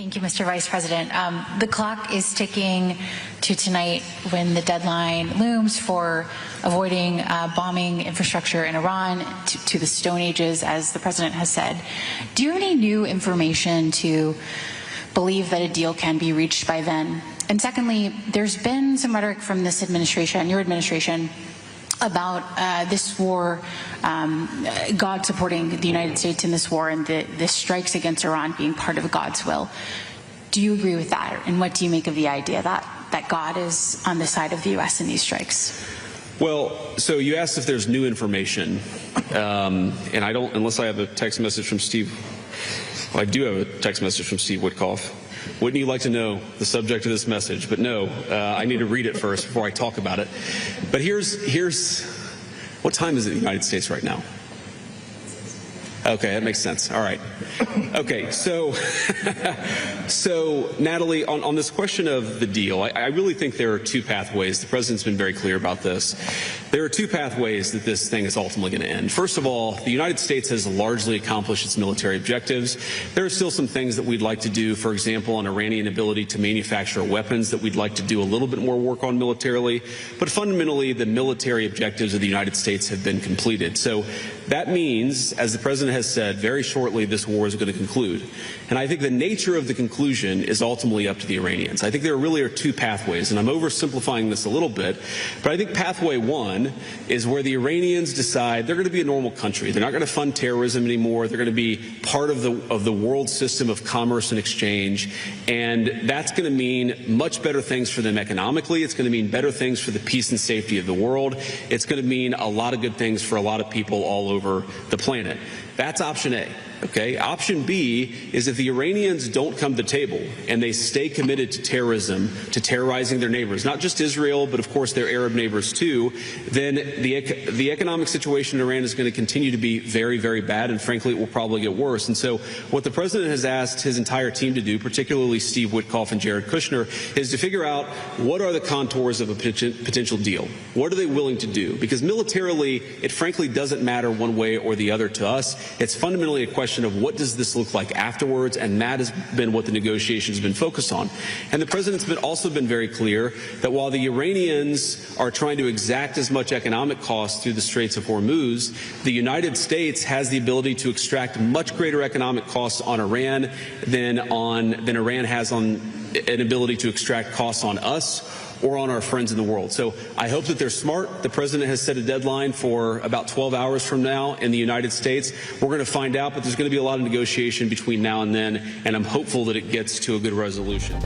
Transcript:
Thank you, Mr. Vice President. The clock is ticking to tonight when the deadline looms for avoiding bombing infrastructure in Iran to the Stone Ages, as the President has said. Do you have any new information to believe that a deal can be reached by then? And secondly, there's been some rhetoric from this administration, your administration, about this war, God supporting the United States in this war, and the strikes against Iran being part of God's will. Do you agree with that? And what do you make of the idea that God is on the side of the U.S. in these strikes? Well, so you asked if there's new information, and I don't, unless I have a text message from Steve. Well, I do have a text message from Steve Witkoff. Wouldn't you like to know the subject of this message? But no, I need to read it first before I talk about it. But here's what time is it in the United States right now? Okay, that makes sense. All right. Okay, so Natalie, on this question of the deal, I really think there are two pathways. The President's been very clear about this. There are two pathways that this thing is ultimately going to end. First of all, the United States has largely accomplished its military objectives. There are still some things that we'd like to do, for example, on Iranian ability to manufacture weapons that we'd like to do a little bit more work on militarily. But fundamentally, the military objectives of the United States have been completed. So that means, as the President has said, very shortly this war is going to conclude. And I think the nature of the conclusion is ultimately up to the Iranians. I think there really are two pathways, and I'm oversimplifying this a little bit, but I think pathway one is where the Iranians decide they're going to be a normal country. They're not going to fund terrorism anymore. They're going to be part of the world system of commerce and exchange, and that's going to mean much better things for them economically. It's going to mean better things for the peace and safety of the world. It's going to mean a lot of good things for a lot of people all over the planet. That's option A. Okay. Option B is if the Iranians don't come to the table and they stay committed to terrorism, to terrorizing their neighbors, not just Israel, but of course their Arab neighbors too, then the economic situation in Iran is going to continue to be very, very bad, and frankly it will probably get worse. And so what the President has asked his entire team to do, particularly Steve Witkoff and Jared Kushner, is to figure out what are the contours of a potential deal. What are they willing to do? Because militarily, it frankly doesn't matter one way or the other to us. It's fundamentally a question of what does this look like afterwards, and that has been what the negotiations have been focused on. And the President's also been very clear that while the Iranians are trying to exact as much economic cost through the Straits of Hormuz, the United States has the ability to extract much greater economic costs on Iran than Iran has on an ability to extract costs on us or on our friends in the world. So I hope that they're smart. The President has set a deadline for about 12 hours from now in the United States. We're going to find out, but there's going to be a lot of negotiation between now and then, and I'm hopeful that it gets to a good resolution.